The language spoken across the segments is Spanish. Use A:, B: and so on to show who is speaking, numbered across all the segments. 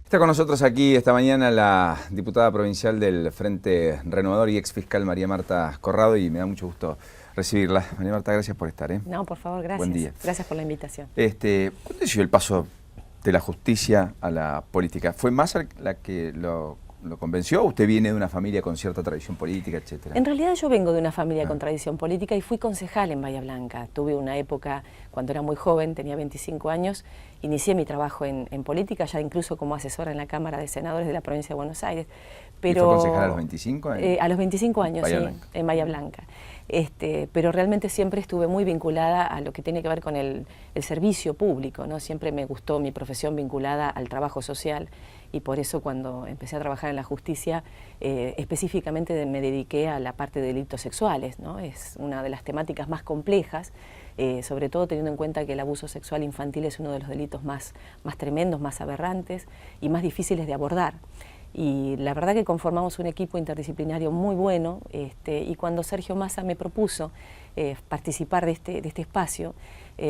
A: Está con nosotros aquí esta mañana la diputada provincial del Frente Renovador y ex fiscal María Marta Corrado, y me da mucho gusto recibirla. María Marta, gracias por estar.
B: No, por favor, gracias.
A: Buen día.
B: Gracias por la invitación.
A: ¿Cuándo llegó el paso de la justicia a la política? ¿Fue Massa la que lo convenció o usted viene de una familia con cierta tradición política, etcétera?
B: En realidad yo vengo de una familia con tradición política y fui concejal en Bahía Blanca. Tuve una época, cuando era muy joven, tenía 25 años, inicié mi trabajo en política, ya incluso como asesora en la Cámara de Senadores de la Provincia de Buenos Aires. Pero,
A: ¿Y fue concejal a los 25 años?
B: A los 25 años,
A: Bahía
B: sí,
A: Blanca.
B: en Bahía Blanca. Pero realmente siempre estuve muy vinculada a lo que tiene que ver con el servicio público, ¿no? Siempre me gustó mi profesión vinculada al trabajo social y por eso cuando empecé a trabajar en la justicia, específicamente me dediqué a la parte de delitos sexuales, ¿no? Es una de las temáticas más complejas, sobre todo teniendo en cuenta que el abuso sexual infantil es uno de los delitos más tremendos, más aberrantes y más difíciles de abordar. Y la verdad que conformamos un equipo interdisciplinario muy bueno, y cuando Sergio Massa me propuso participar de este espacio,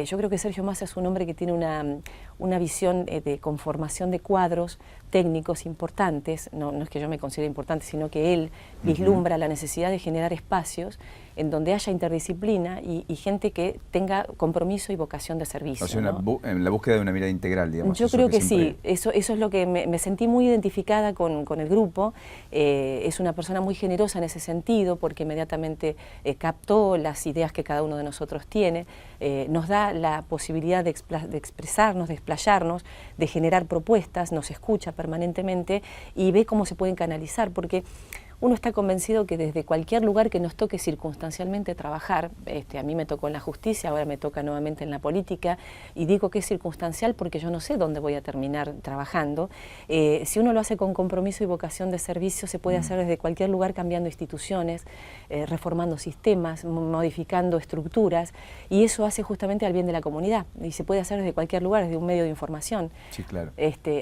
B: yo creo que Sergio Massa es un hombre que tiene una visión de conformación de cuadros técnicos importantes. No es que yo me considere importante, sino que él vislumbra la necesidad de generar espacios en donde haya interdisciplina y gente que tenga compromiso y vocación de servicio.
A: O sea,
B: ¿no?
A: en la búsqueda de una mirada integral, digamos.
B: Yo creo que sí, eso es lo que me sentí muy identificada con el grupo. Es una persona muy generosa en ese sentido, porque inmediatamente captó las ideas que cada uno de nosotros tiene, nos da la posibilidad de expresarnos, de explayarnos, de generar propuestas, nos escucha permanentemente y ve cómo se pueden canalizar, porque uno está convencido que desde cualquier lugar que nos toque circunstancialmente trabajar, a mí me tocó en la justicia, ahora me toca nuevamente en la política, y digo que es circunstancial porque yo no sé dónde voy a terminar trabajando. Si uno lo hace con compromiso y vocación de servicio, se puede hacer desde cualquier lugar, cambiando instituciones, reformando sistemas, modificando estructuras, y eso hace justamente al bien de la comunidad, y se puede hacer desde cualquier lugar, desde un medio de información.
A: Sí, claro.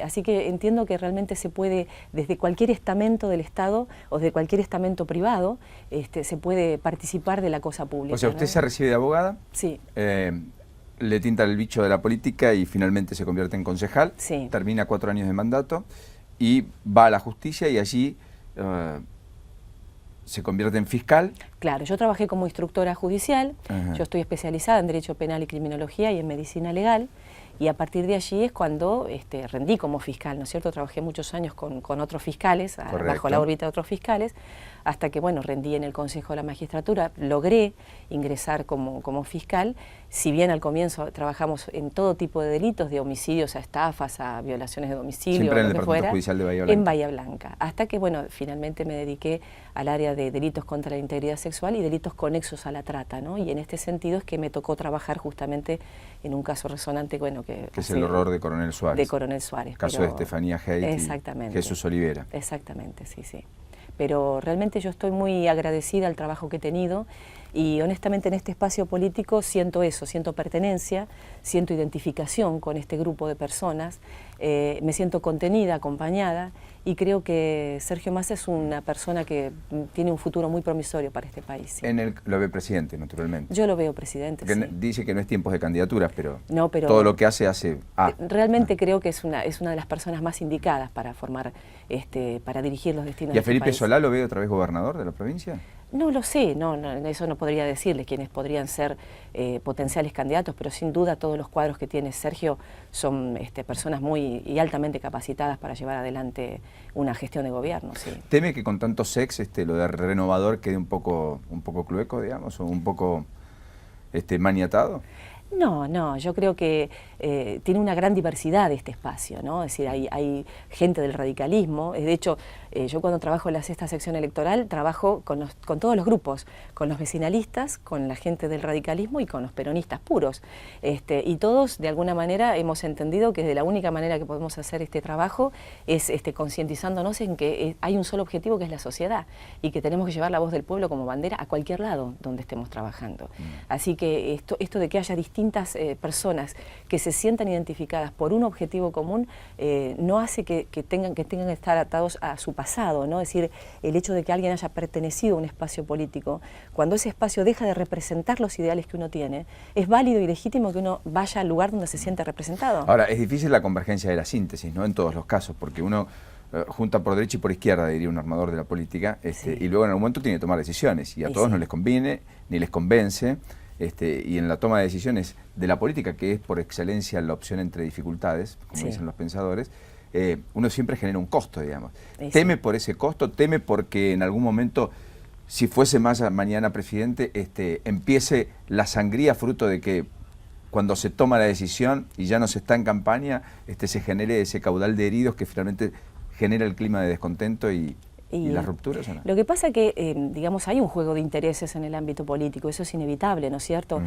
B: Así que entiendo que realmente se puede, desde cualquier estamento del Estado o de cualquier estamento privado, se puede participar de la cosa pública.
A: O sea, usted, ¿no?, se recibe de abogada,
B: sí,
A: le tinta el bicho de la política y finalmente se convierte en concejal,
B: sí,
A: termina 4 años de mandato y va a la justicia y allí se convierte en fiscal.
B: Claro, yo trabajé como instructora judicial, yo estoy especializada en Derecho Penal y Criminología y en Medicina Legal, y a partir de allí es cuando rendí como fiscal, ¿no es cierto? Trabajé muchos años con otros fiscales, bajo la órbita de otros fiscales, hasta que, bueno, rendí en el Consejo de la Magistratura, logré ingresar como fiscal, si bien al comienzo trabajamos en todo tipo de delitos, de homicidios a estafas, a violaciones de domicilio,
A: siempre en el
B: Departamento
A: Departamento Judicial de Bahía Blanca.
B: En Bahía Blanca, hasta que, bueno, finalmente me dediqué al área de delitos contra la integridad sexual y delitos conexos a la trata, ¿no? Y en este sentido es que me tocó trabajar justamente en un caso resonante, bueno, que
A: es el horror de Coronel Suárez.
B: De Coronel Suárez.
A: Caso de Estefanía Haidt y Jesús Olivera.
B: Exactamente, sí, sí. Pero realmente yo estoy muy agradecida al trabajo que he tenido y honestamente en este espacio político siento eso, siento pertenencia, siento identificación con este grupo de personas, me siento contenida, acompañada, y creo que Sergio Massa es una persona que tiene un futuro muy promisorio para este país. ¿Sí?
A: Lo ve presidente, naturalmente.
B: Yo lo veo presidente, sí.
A: Dice que no es tiempos de candidaturas, pero,
B: no, pero
A: todo lo que hace...
B: Realmente creo que es una de las personas más indicadas para formar, para dirigir los destinos de este país.
A: ¿Y a Felipe Solá lo ve otra vez gobernador de la provincia?
B: No lo sé, no, eso no podría decirle quiénes podrían ser potenciales candidatos, pero sin duda todos los cuadros que tiene Sergio son personas muy y altamente capacitadas para llevar adelante una gestión de gobierno. Sí.
A: ¿Teme que con tantos ex lo de renovador quede un poco clueco, digamos, o un poco maniatado?
B: No, yo creo que tiene una gran diversidad este espacio, ¿no? Es decir, hay gente del radicalismo. De hecho, yo cuando trabajo en la 6ª sección electoral trabajo con todos los grupos, con los vecinalistas, con la gente del radicalismo y con los peronistas puros. Y todos, de alguna manera, hemos entendido que de la única manera que podemos hacer este trabajo es concientizándonos en que hay un solo objetivo, que es la sociedad, y que tenemos que llevar la voz del pueblo como bandera a cualquier lado donde estemos trabajando. Así que esto de que haya distintos distintas personas que se sientan identificadas por un objetivo común no hace que tengan que estar atados a su pasado, ¿no? Es decir, el hecho de que alguien haya pertenecido a un espacio político, cuando ese espacio deja de representar los ideales que uno tiene, es válido y legítimo que uno vaya al lugar donde se siente representado.
A: Ahora, es difícil la convergencia de la síntesis, ¿no? En todos los casos, porque uno junta por derecha y por izquierda, diría un armador de la política,
B: Sí.
A: y luego en algún momento tiene que tomar decisiones, y a todos
B: sí.
A: no les conviene, ni les convence, y en la toma de decisiones de la política, que es por excelencia la opción entre dificultades, como
B: Sí.
A: dicen los pensadores, uno siempre genera un costo, digamos.
B: Sí.
A: Teme por ese costo, teme porque en algún momento, si fuese Massa mañana presidente, empiece la sangría fruto de que cuando se toma la decisión y ya no se está en campaña, se genere ese caudal de heridos que finalmente genera el clima de descontento y las rupturas, ¿o no?
B: Lo que pasa que, digamos, hay un juego de intereses en el ámbito político, eso es inevitable, ¿no es cierto?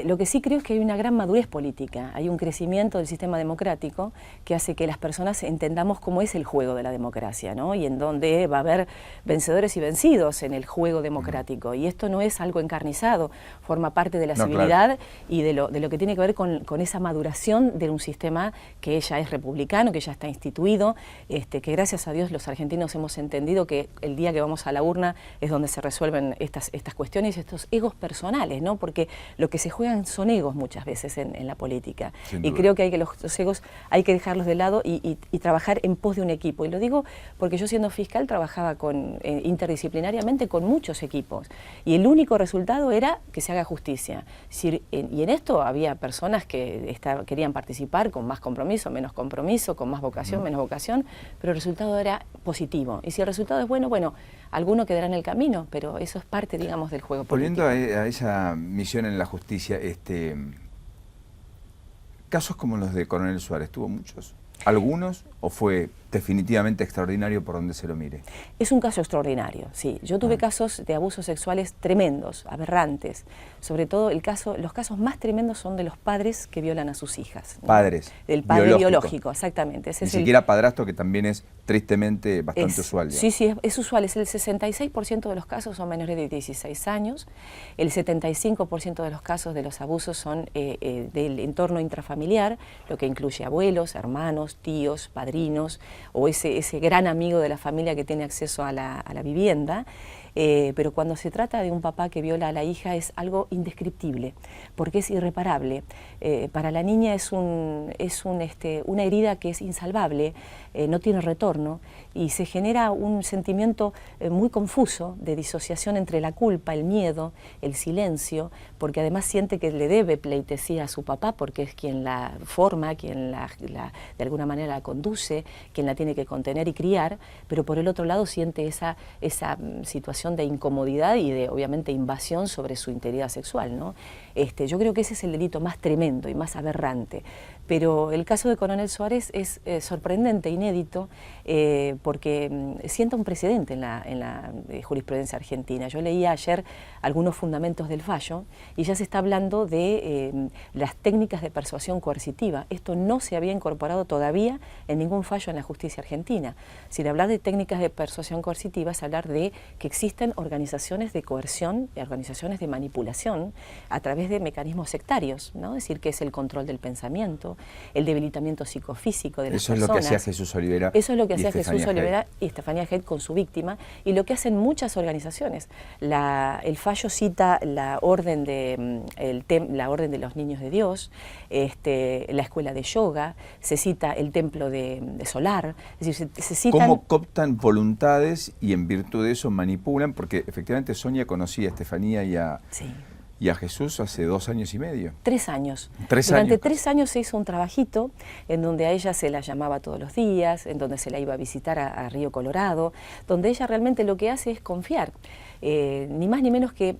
B: Lo que sí creo es que hay una gran madurez política, hay un crecimiento del sistema democrático que hace que las personas entendamos cómo es el juego de la democracia, ¿no? Y en donde va a haber vencedores y vencidos en el juego democrático. Y esto no es algo encarnizado, forma parte de la civilidad, claro, y de lo que tiene que ver con esa maduración de un sistema que ya es republicano, que ya está instituido, que gracias a Dios los argentinos hemos entendido que el día que vamos a la urna es donde se resuelven estas cuestiones, estos egos personales, ¿no? Porque lo que se juegan son egos muchas veces en la política. Y creo que los egos hay que dejarlos de lado y trabajar en pos de un equipo. Y lo digo porque yo siendo fiscal trabajaba interdisciplinariamente con muchos equipos. Y el único resultado era que se haga justicia. Y en esto había personas que querían participar con más compromiso, menos compromiso, con más vocación, menos vocación, pero el resultado era positivo. Y si el resultado es bueno, alguno quedará en el camino, pero eso es parte, digamos, del juego político.
A: Volviendo a esa misión en la justicia, casos como los de Coronel Suárez, ¿tuvo muchos? ¿Algunos o fue definitivamente extraordinario por donde se lo mire?
B: Es un caso extraordinario, sí. Yo tuve casos de abusos sexuales tremendos, aberrantes. Sobre todo los casos más tremendos son de los padres que violan a sus hijas, ¿no?
A: Padres.
B: Del padre biológico, exactamente.
A: Ni siquiera padrastro, que también es tristemente bastante usual.
B: Sí, sí, es usual. El 66% de los casos son menores de 16 años. El 75% de los casos de los abusos son del entorno intrafamiliar, lo que incluye abuelos, hermanos, tíos, padrinos, o ese gran amigo de la familia que tiene acceso a la vivienda. Pero cuando se trata de un papá que viola a la hija es algo indescriptible, porque es irreparable. Para la niña es una herida que es insalvable, no tiene retorno, y se genera un sentimiento muy confuso de disociación entre la culpa, el miedo, el silencio, porque además siente que le debe pleitesía a su papá, porque es quien la forma, quien de alguna manera la conduce, quien la tiene que contener y criar, pero por el otro lado siente esa situación de incomodidad y de, obviamente, invasión sobre su integridad sexual, ¿no? Yo creo que ese es el delito más tremendo y más aberrante. Pero el caso de Coronel Suárez es sorprendente, inédito, porque sienta un precedente en la jurisprudencia argentina. Yo leía ayer algunos fundamentos del fallo y ya se está hablando de las técnicas de persuasión coercitiva. Esto no se había incorporado todavía en ningún fallo en la justicia argentina. Si de hablar de técnicas de persuasión coercitiva es hablar de que existen organizaciones de coerción, organizaciones de manipulación a través de mecanismos sectarios, ¿no? Es decir, que es el control del pensamiento, el debilitamiento psicofísico de las personas.
A: Eso es lo que hacía Jesús Olivera.
B: Eso es lo que hacía Jesús Olivera y Estefanía Head con su víctima, y lo que hacen muchas organizaciones. El fallo cita la orden de los niños de Dios, la escuela de yoga, se cita el templo de Solar, es decir, se citan...
A: ¿Cómo cooptan voluntades y en virtud de eso manipulan? Porque efectivamente Sonia conocía a Estefanía y a Jesús hace 2 años y medio.
B: 3 años.
A: 3
B: Durante
A: años.
B: 3 años se hizo un trabajito en donde a ella se la llamaba todos los días, en donde se la iba a visitar a Río Colorado, donde ella realmente lo que hace es confiar, ni más ni menos que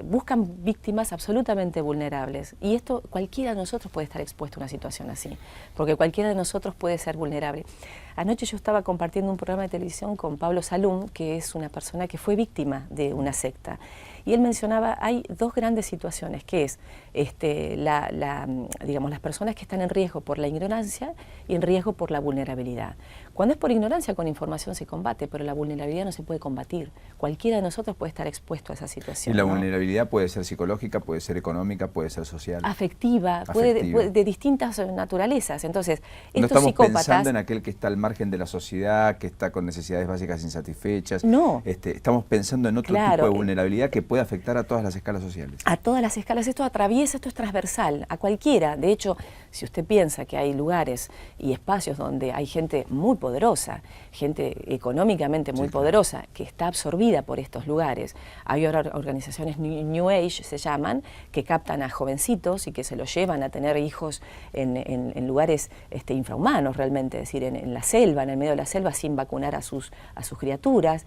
B: buscan víctimas absolutamente vulnerables. Y esto, cualquiera de nosotros puede estar expuesto a una situación así, porque cualquiera de nosotros puede ser vulnerable. Anoche yo estaba compartiendo un programa de televisión con Pablo Salum, que es una persona que fue víctima de una secta. Y él mencionaba, hay dos grandes situaciones, que es digamos, las personas que están en riesgo por la ignorancia y en riesgo por la vulnerabilidad. Cuando es por ignorancia, con información se combate, pero la vulnerabilidad no se puede combatir. Cualquiera de nosotros puede estar expuesto a esa situación.
A: Y la
B: ¿no?
A: vulnerabilidad puede ser psicológica, puede ser económica, puede ser social.
B: Afectiva, puede de distintas naturalezas. Entonces,
A: no
B: estos
A: estamos
B: psicópatas...
A: pensando en aquel que está al margen de la sociedad, que está con necesidades básicas insatisfechas.
B: No.
A: Estamos pensando en otro tipo de vulnerabilidad que puede afectar a todas las escalas sociales.
B: A todas las escalas. Esto atraviesa, esto es transversal, a cualquiera. De hecho, si usted piensa que hay lugares y espacios donde hay gente muy poderosa, gente económicamente muy poderosa, que está absorbida por estos lugares. Hay organizaciones New Age, se llaman, que captan a jovencitos y que se los llevan a tener hijos en lugares infrahumanos realmente, es decir, en la selva, en el medio de la selva, sin vacunar a sus criaturas,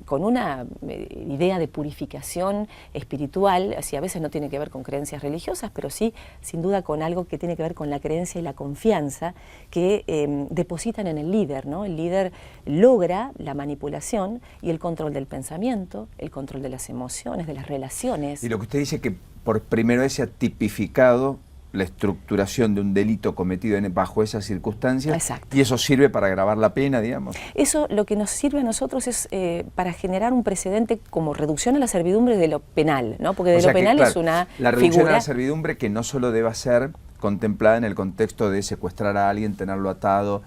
B: con una idea de purificación espiritual, así a veces no tiene que ver con creencias religiosas, pero sí, sin duda, con algo que tiene que ver con la creencia y la confianza que depositan en el líder, ¿no? El líder logra la manipulación y el control del pensamiento, el control de las emociones, de las relaciones.
A: Y lo que usted dice que por primera vez se ha tipificado la estructuración de un delito cometido bajo esas circunstancias.
B: Exacto.
A: Y eso sirve para agravar la pena, digamos.
B: Eso lo que nos sirve a nosotros es para generar un precedente como reducción a la servidumbre de lo penal, ¿no? Porque de lo penal es una
A: la reducción
B: figura...
A: a la servidumbre que no solo deba ser contemplada en el contexto de secuestrar a alguien, tenerlo atado,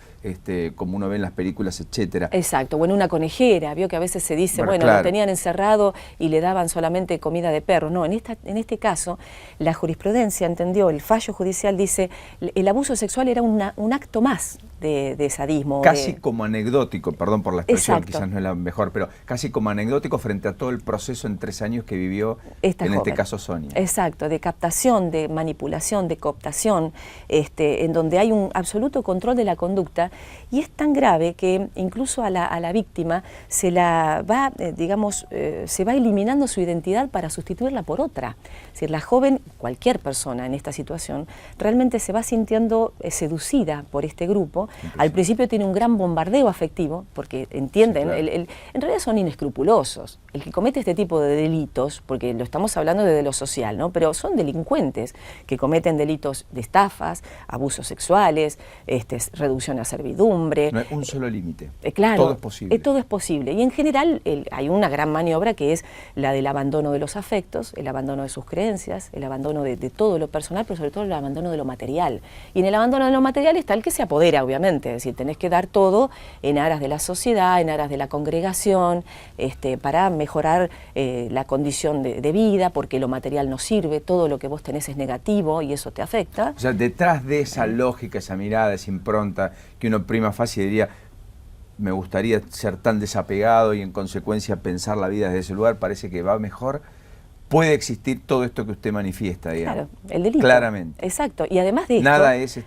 A: como uno ve en las películas, etcétera.
B: Exacto, bueno, una conejera, vio que a veces se dice, bueno,
A: claro,
B: lo tenían encerrado y le daban solamente comida de perro. No, en este caso, la jurisprudencia entendió, el fallo judicial dice, el abuso sexual era un acto más de sadismo.
A: Casi como anecdótico, perdón por la expresión,
B: Exacto.
A: quizás no es la mejor, pero casi como anecdótico frente a todo el proceso en 3 años que vivió,
B: esta joven.
A: Este caso, Sonia.
B: Exacto, de captación, de manipulación, de cooptación, en donde hay un absoluto control de la conducta, y es tan grave que incluso a la víctima se la va, se va eliminando su identidad para sustituirla por otra. Es decir, la joven, cualquier persona en esta situación, realmente se va sintiendo seducida por este grupo. Al principio tiene un gran bombardeo afectivo, porque entienden,
A: sí, claro.
B: En realidad son inescrupulosos. El que comete este tipo de delitos, porque lo estamos hablando desde lo social, ¿no? Pero son delincuentes que cometen delitos de estafas, abusos sexuales, reducción a servidumbre.
A: No hay un solo límite.
B: Claro,
A: todo es posible.
B: Todo es posible. Y en general hay una gran maniobra que es la del abandono de los afectos, el abandono de sus creencias, el abandono de todo lo personal, pero sobre todo el abandono de lo material. Y en el abandono de lo material está el que se apodera, obviamente. Es decir, tenés que dar todo en aras de la sociedad, en aras de la congregación, para mejorar la condición de vida, porque lo material no sirve, todo lo que vos tenés es negativo y eso te afecta.
A: O sea, detrás de esa lógica, esa mirada, esa impronta, que uno prima facie diría, me gustaría ser tan desapegado y en consecuencia pensar la vida desde ese lugar, parece que va mejor, puede existir todo esto que usted manifiesta, digamos.
B: Claro, el delito.
A: Claramente.
B: Exacto, y además de esto...
A: Nada es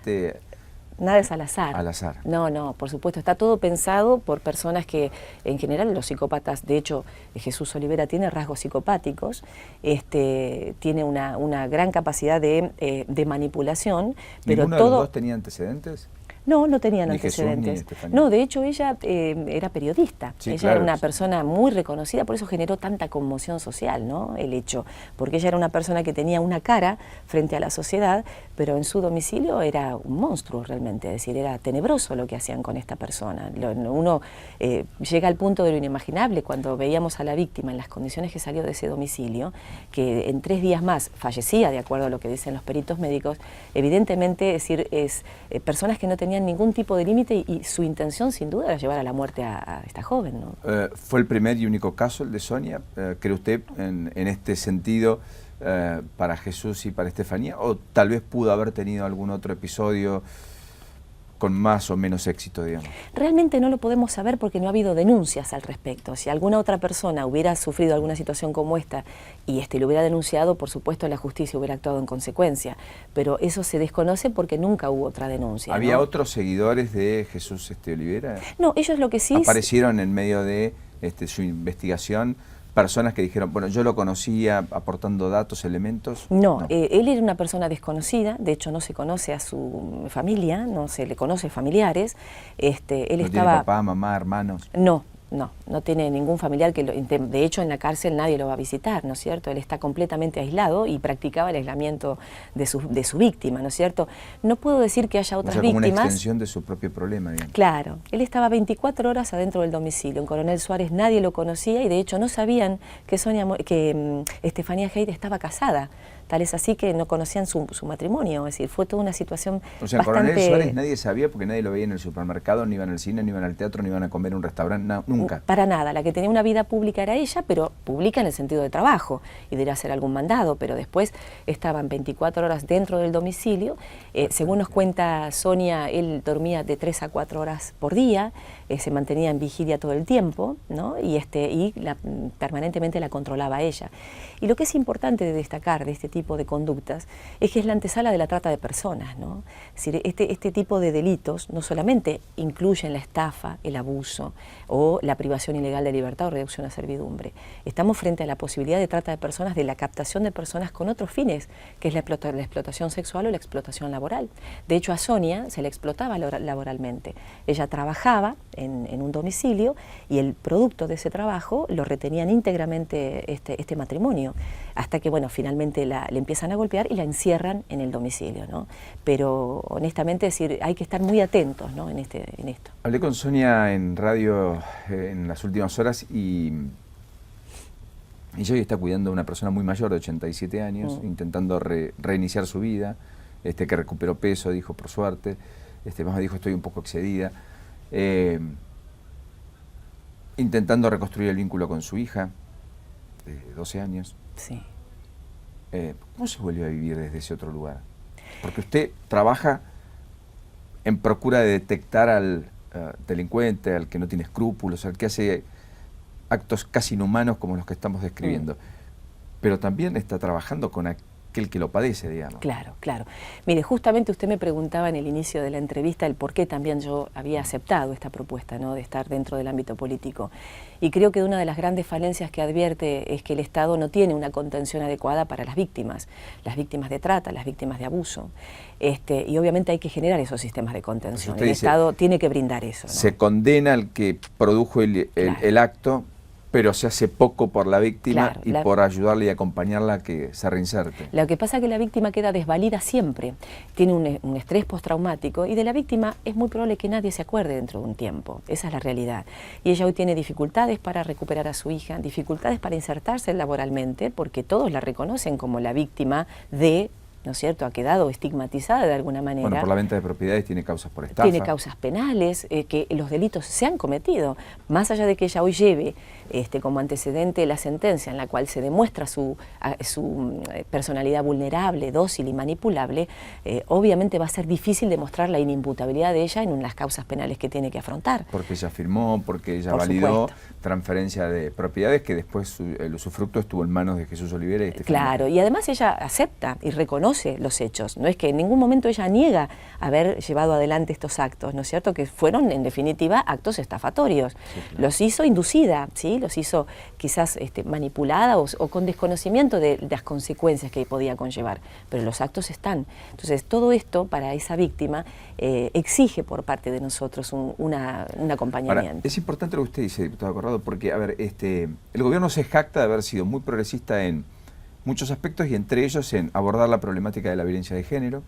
B: Nada es al azar.
A: Al azar.
B: No, no, por supuesto. Está todo pensado por personas que, en general, los psicópatas, de hecho, Jesús Olivera tiene rasgos psicopáticos, tiene una gran capacidad de manipulación, pero
A: ¿Ninguno
B: todo...
A: de los dos tenía antecedentes?
B: No, no tenían
A: Ni
B: antecedentes.
A: Jesús, ni
B: No, de hecho ella era periodista.
A: Sí,
B: ella
A: claro,
B: era una persona muy reconocida, por eso generó tanta conmoción social, ¿no? El hecho, porque ella era una persona que tenía una cara frente a la sociedad, pero en su domicilio era un monstruo realmente, es decir, era tenebroso lo que hacían con esta persona. Uno llega al punto de lo inimaginable cuando veíamos a la víctima en las condiciones que salió de ese domicilio, que en 3 días más fallecía, de acuerdo a lo que dicen los peritos médicos. Evidentemente, es decir, personas que no tenían ningún tipo de límite y su intención sin duda era llevar a la muerte a esta joven, ¿no?
A: ¿Fue el primer y único caso el de Sonia? ¿Cree usted en este sentido para Jesús y para Estefanía? ¿O tal vez pudo haber tenido algún otro episodio con más o menos éxito, digamos?
B: Realmente no lo podemos saber porque no ha habido denuncias al respecto. Si alguna otra persona hubiera sufrido alguna situación como esta y lo hubiera denunciado, por supuesto la justicia hubiera actuado en consecuencia, pero eso se desconoce porque nunca hubo otra denuncia.
A: ¿Había
B: ¿no?
A: otros seguidores de Jesús Olivera?
B: No, ellos lo que sí...
A: ¿Aparecieron en medio de su investigación personas que dijeron, bueno, yo lo conocía aportando datos, elementos?
B: No, él era una persona desconocida, de hecho no se conoce a su familia, no se le conoce familiares. Él
A: ¿No
B: estaba...
A: tiene papá, mamá, hermanos?
B: No, no tiene ningún familiar que de hecho en la cárcel nadie lo va a visitar, ¿no es cierto? Él está completamente aislado y practicaba el aislamiento de su víctima, ¿no es cierto? No puedo decir que haya otras víctimas.
A: Como una extensión de su propio problema, digamos.
B: Claro, él estaba 24 horas adentro del domicilio. En Coronel Suárez nadie lo conocía y de hecho no sabían que Estefanía Haidt estaba casada. Tal es así que no conocían su matrimonio, es decir, fue toda una situación
A: en Coronel Suárez nadie sabía porque nadie lo veía en el supermercado, ni iban al cine, ni iban al teatro, ni iban a comer en un restaurante, nunca.
B: Para nada, la que tenía una vida pública era ella, pero pública en el sentido de trabajo y de ir a hacer algún mandado, pero después estaban 24 horas dentro del domicilio. Según nos cuenta Sonia, él dormía de 3 a 4 horas por día, se mantenía en vigilia todo el tiempo, ¿no? Y permanentemente la controlaba ella. Y lo que es importante de destacar de este tipo de conductas es que es la antesala de la trata de personas, ¿no? Es decir, este tipo de delitos no solamente incluyen la estafa, el abuso o la privación ilegal de libertad o reducción a servidumbre. Estamos frente a la posibilidad de trata de personas, de la captación de personas con otros fines, que es la explotación sexual o la explotación laboral. De hecho, a Sonia se le explotaba laboralmente. Ella trabajaba en un domicilio y el producto de ese trabajo lo retenían íntegramente este matrimonio, hasta que, bueno, finalmente le empiezan a golpear y la encierran en el domicilio, ¿no? Pero, honestamente, decir, hay que estar muy atentos, ¿no? en esto.
A: Hablé con Sonia en radio en las últimas horas y ella hoy está cuidando a una persona muy mayor de 87 años, intentando reiniciar su vida, que recuperó peso, dijo, por suerte. Más dijo, estoy un poco excedida. Intentando reconstruir el vínculo con su hija, de 12 años.
B: Sí.
A: ¿Cómo se volvió a vivir desde ese otro lugar? Porque usted trabaja en procura de detectar al delincuente, al que no tiene escrúpulos, al que hace actos casi inhumanos como los que estamos describiendo. Pero también está trabajando con aquel que lo padece, digamos.
B: Claro, claro. Mire, justamente usted me preguntaba en el inicio de la entrevista el por qué también yo había aceptado esta propuesta, ¿no?, de estar dentro del ámbito político. Y creo que una de las grandes falencias que advierte es que el Estado no tiene una contención adecuada para las víctimas de trata, las víctimas de abuso. Y obviamente hay que generar esos sistemas de contención. El Estado tiene que brindar eso, ¿no?
A: Se condena al que produjo el acto, pero se hace poco por la víctima por ayudarle y acompañarla a que se reinserte.
B: Lo que pasa es que la víctima queda desvalida siempre, tiene un estrés postraumático y de la víctima es muy probable que nadie se acuerde dentro de un tiempo, esa es la realidad. Y ella hoy tiene dificultades para recuperar a su hija, dificultades para insertarse laboralmente, porque todos la reconocen como la víctima de... ¿no es cierto?, ha quedado estigmatizada de alguna manera.
A: Bueno, por la venta de propiedades tiene causas por estafa.
B: Tiene causas penales, que los delitos se han cometido. Más allá de que ella hoy lleve como antecedente la sentencia en la cual se demuestra su personalidad vulnerable, dócil y manipulable, obviamente va a ser difícil demostrar la inimputabilidad de ella en las causas penales que tiene que afrontar.
A: Porque ella firmó, porque ella validó transferencia de propiedades que después su fruto estuvo en manos de Jesús Olivera y
B: Claro, y además ella acepta y reconoce los hechos, no es que en ningún momento ella niega haber llevado adelante estos actos, ¿no es cierto?, que fueron en definitiva actos estafatorios. Sí, claro. Los hizo inducida, ¿sí?, los hizo quizás manipulada o con desconocimiento de las consecuencias que podía conllevar, pero los actos están. Entonces todo esto para esa víctima exige por parte de nosotros un acompañamiento.
A: Ahora, es importante lo que usted dice, diputado Corrado, porque a ver, el gobierno se jacta de haber sido muy progresista en muchos aspectos y entre ellos en abordar la problemática de la violencia de género,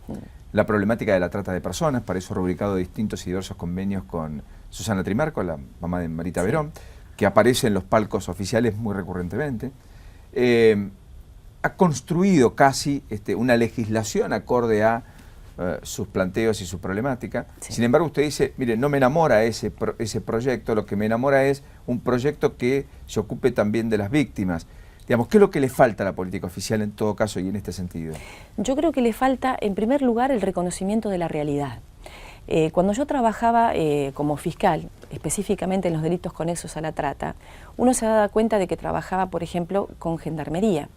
A: la problemática de la trata de personas, para eso ha rubricado distintos y diversos convenios con Susana Trimarco, la mamá de Marita Verón, que aparece en los palcos oficiales muy recurrentemente. Ha construido casi una legislación acorde a sus planteos y su problemática. Sí. Sin embargo, usted dice, mire, no me enamora ese proyecto, lo que me enamora es un proyecto que se ocupe también de las víctimas. Digamos, ¿qué es lo que le falta a la política oficial en todo caso y en este sentido?
B: Yo creo que le falta, en primer lugar, el reconocimiento de la realidad. Cuando yo trabajaba como fiscal, específicamente en los delitos conexos a la trata, uno se daba cuenta de que trabajaba, por ejemplo, con gendarmería.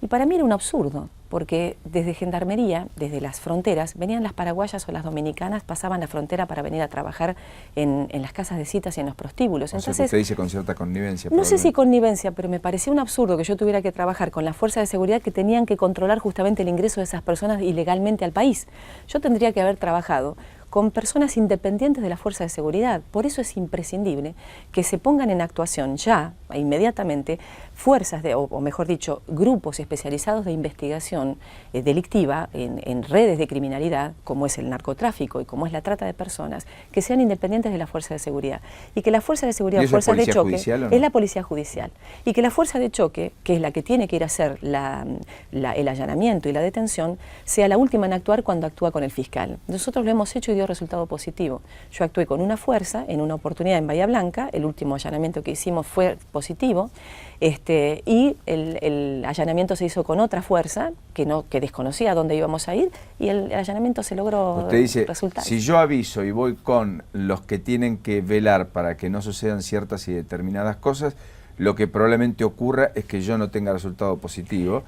B: Y para mí era un absurdo, porque desde gendarmería, desde las fronteras, venían las paraguayas o las dominicanas, pasaban la frontera para venir a trabajar en las casas de citas y en los prostíbulos.
A: Entonces, o sea, que usted dice con cierta connivencia.
B: No sé si connivencia, pero me parecía un absurdo que yo tuviera que trabajar con las fuerzas de seguridad que tenían que controlar justamente el ingreso de esas personas ilegalmente al país. Yo tendría que haber trabajado con personas independientes de la fuerza de seguridad. Por eso es imprescindible que se pongan en actuación ya, inmediatamente, fuerzas, o mejor dicho, grupos especializados de investigación delictiva en redes de criminalidad, como es el narcotráfico y como es la trata de personas, que sean independientes de la fuerza de seguridad. Y que la fuerza de seguridad o fuerzas de choque es la policía judicial. Y que la fuerza de choque, que es la que tiene que ir a hacer el allanamiento y la detención, sea la última en actuar cuando actúa con el fiscal. Nosotros lo hemos hecho y dio resultado positivo. Yo actué con una fuerza en una oportunidad en Bahía Blanca, el último allanamiento que hicimos fue positivo, y el allanamiento se hizo con otra fuerza que desconocía dónde íbamos a ir, y el allanamiento se logró.
A: Usted dice,
B: resultados.
A: Si yo aviso y voy con los que tienen que velar para que no sucedan ciertas y determinadas cosas, lo que probablemente ocurra es que yo no tenga resultado positivo.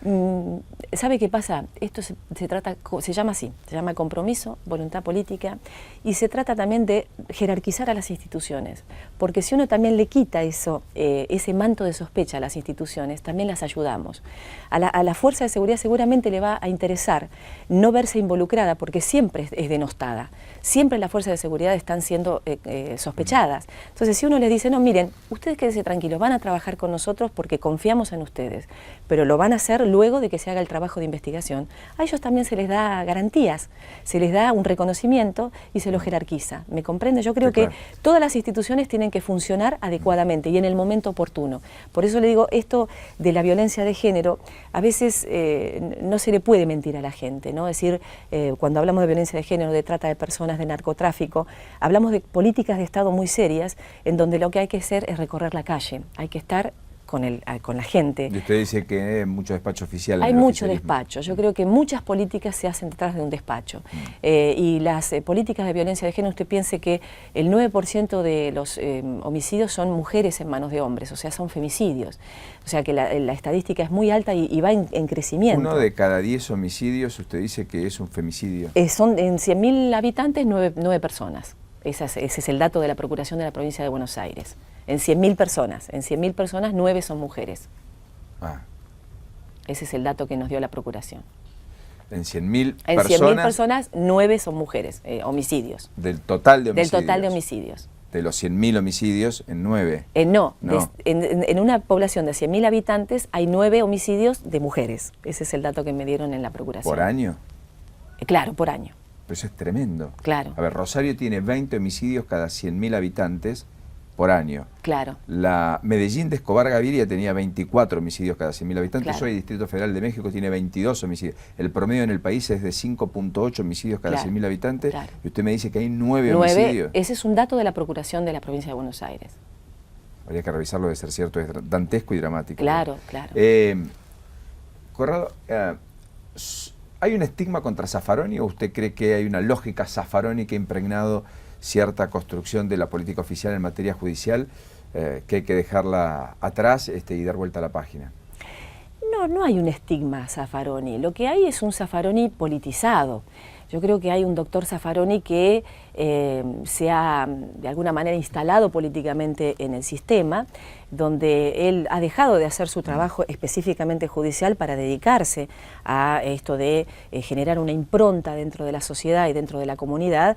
B: ¿Sabe qué pasa? Esto se llama así, se llama compromiso, voluntad política, y se trata también de jerarquizar a las instituciones, porque si uno también le quita ese manto de sospecha a las instituciones, también las ayudamos. A la fuerza de seguridad seguramente le va a interesar no verse involucrada, porque siempre es denostada, siempre las fuerzas de seguridad están siendo sospechadas. Entonces, si uno les dice, no, miren, ustedes quédense tranquilos, van a trabajar con nosotros porque confiamos en ustedes, pero lo van a hacer luego de que se haga el trabajo de investigación, a ellos también se les da garantías, se les da un reconocimiento y se los jerarquiza. ¿Me comprende? Yo creo que todas las instituciones tienen que funcionar adecuadamente y en el momento oportuno. Por eso le digo, esto de la violencia de género, a veces no se le puede mentir a la gente, ¿no? Es decir, cuando hablamos de violencia de género, de trata de personas, de narcotráfico, hablamos de políticas de Estado muy serias, en donde lo que hay que hacer es recorrer la calle, hay que estar con la gente.
A: Y usted dice que hay mucho despacho oficial.
B: Hay mucho despacho. Yo creo que muchas políticas se hacen detrás de un despacho. Y las políticas de violencia de género, usted piense que el 9% de los homicidios son mujeres en manos de hombres, o sea, son femicidios. O sea que la estadística es muy alta y va en crecimiento.
A: 1 de cada 10 homicidios, usted dice que es un femicidio.
B: Son en 100.000 habitantes, 9 personas. Ese es el dato de la Procuración de la Provincia de Buenos Aires. En 100.000 personas, 9 son mujeres. Ese es el dato que nos dio la Procuración.
A: En 100.000 personas.
B: En 100.000 personas, 9 son mujeres, homicidios.
A: Del total de homicidios.
B: Del total de homicidios.
A: De los 100.000 homicidios, en 9.
B: No. En una población de 100.000 habitantes hay 9 homicidios de mujeres. Ese es el dato que me dieron en la Procuración.
A: ¿Por año?
B: Claro, por año.
A: Pero eso es tremendo.
B: Claro.
A: A ver, Rosario tiene 20 homicidios cada 100.000 habitantes por año.
B: Claro.
A: La Medellín de Escobar Gaviria tenía 24 homicidios cada 100.000 habitantes.
B: Claro.
A: Hoy el Distrito Federal de México tiene 22 homicidios. El promedio en el país es de 5.8 homicidios cada 100.000 habitantes. Claro. Y usted me dice que hay 9 homicidios.
B: Ese es un dato de la Procuración de la Provincia de Buenos Aires.
A: Habría que revisarlo, de ser cierto, es dantesco y dramático.
B: Claro, claro.
A: Corrado, ¿hay un estigma contra Zaffaroni o usted cree que hay una lógica Zaffaroni que ha impregnado cierta construcción de la política oficial en materia judicial, que hay que dejarla atrás y dar vuelta a la página?
B: No hay un estigma Zaffaroni. Lo que hay es un Zaffaroni politizado. Yo creo que hay un doctor Zaffaroni que se ha de alguna manera instalado políticamente en el sistema, donde él ha dejado de hacer su trabajo específicamente judicial para dedicarse a esto de generar una impronta dentro de la sociedad y dentro de la comunidad,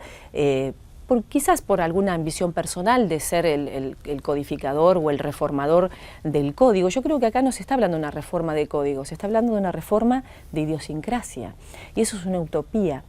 B: quizás por alguna ambición personal de ser el codificador o el reformador del código. Yo creo que acá no se está hablando de una reforma de código, se está hablando de una reforma de idiosincrasia, y eso es una utopía.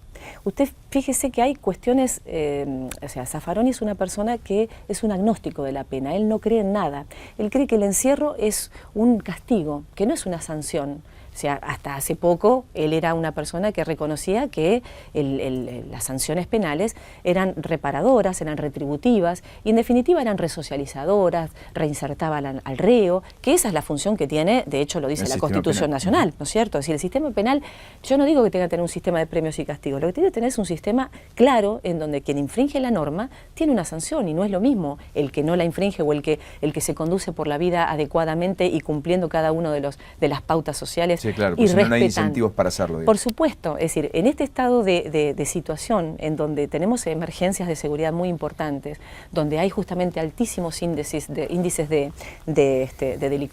B: Usted fíjese que hay cuestiones, o sea, Zaffaroni es una persona que es un agnóstico de la pena, él no cree en nada, él cree que el encierro es un castigo, que no es una sanción. O sea, hasta hace poco él era una persona que reconocía que las sanciones penales eran reparadoras, eran retributivas y en definitiva eran resocializadoras, reinsertaban al reo, que esa es la función que tiene, de hecho lo dice la Constitución Nacional, ¿no es cierto? Es decir, el sistema penal, yo no digo que tenga que tener un sistema de premios y castigos, lo que tiene que tener es un sistema claro en donde quien infringe la norma tiene una sanción y no es lo mismo el que no la infringe o el que se conduce por la vida adecuadamente y cumpliendo cada uno de las pautas sociales.
A: Sí, claro, porque si no hay incentivos para hacerlo.
B: Por supuesto, es decir, en este estado de situación en donde tenemos emergencias de seguridad muy importantes, donde hay justamente altísimos índices de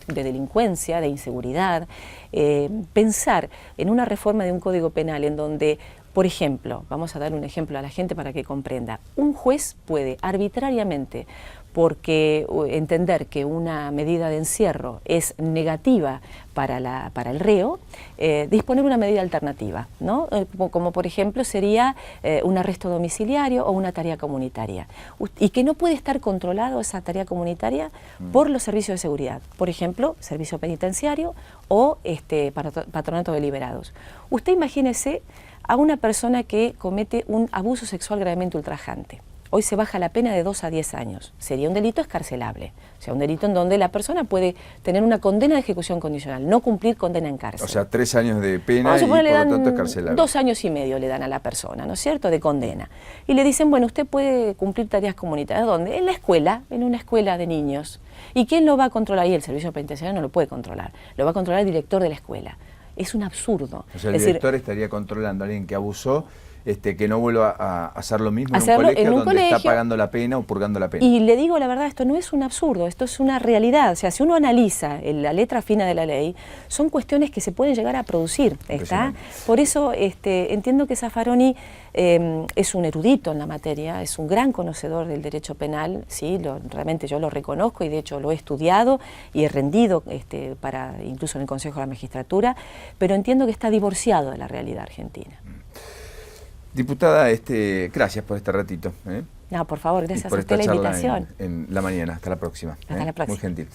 B: delincuencia, de inseguridad, pensar en una reforma de un código penal en donde Por ejemplo, vamos a dar un ejemplo a la gente para que comprenda. Un juez puede arbitrariamente, porque entender que una medida de encierro es negativa para el reo, disponer una medida alternativa, ¿no? Como por ejemplo sería un arresto domiciliario o una tarea comunitaria, y que no puede estar controlado esa tarea comunitaria por los servicios de seguridad, por ejemplo, servicio penitenciario o patronato de liberados. Usted imagínese a una persona que comete un abuso sexual gravemente ultrajante. Hoy se baja la pena de 2 a 10 años. Sería un delito escarcelable. O sea, un delito en donde la persona puede tener una condena de ejecución condicional, no cumplir condena en cárcel.
A: O sea, 3 años de pena y por lo tanto escarcelable.
B: 2 años y medio le dan a la persona, ¿no es cierto?, de condena. Y le dicen, bueno, usted puede cumplir tareas comunitarias. ¿Dónde? En la escuela, en una escuela de niños. ¿Y quién lo va a controlar? Y el servicio penitenciario no lo puede controlar. Lo va a controlar el director de la escuela. Es un absurdo.
A: O sea, el director estaría controlando a alguien que abusó, que no vuelva a hacer lo mismo en un colegio donde está pagando la pena o purgando la pena.
B: Y le digo la verdad, esto no es un absurdo, esto es una realidad. O sea, si uno analiza la letra fina de la ley, son cuestiones que se pueden llegar a producir. ¿Está? Por eso entiendo que Zaffaroni es un erudito en la materia, es un gran conocedor del derecho penal, ¿sí? Realmente yo lo reconozco y de hecho lo he estudiado y he rendido incluso en el Consejo de la Magistratura, pero entiendo que está divorciado de la realidad argentina.
A: Diputada, gracias por este ratito.
B: No, por favor, gracias a usted la invitación.
A: En la mañana. Hasta la próxima.
B: Hasta la próxima.
A: Muy gentil.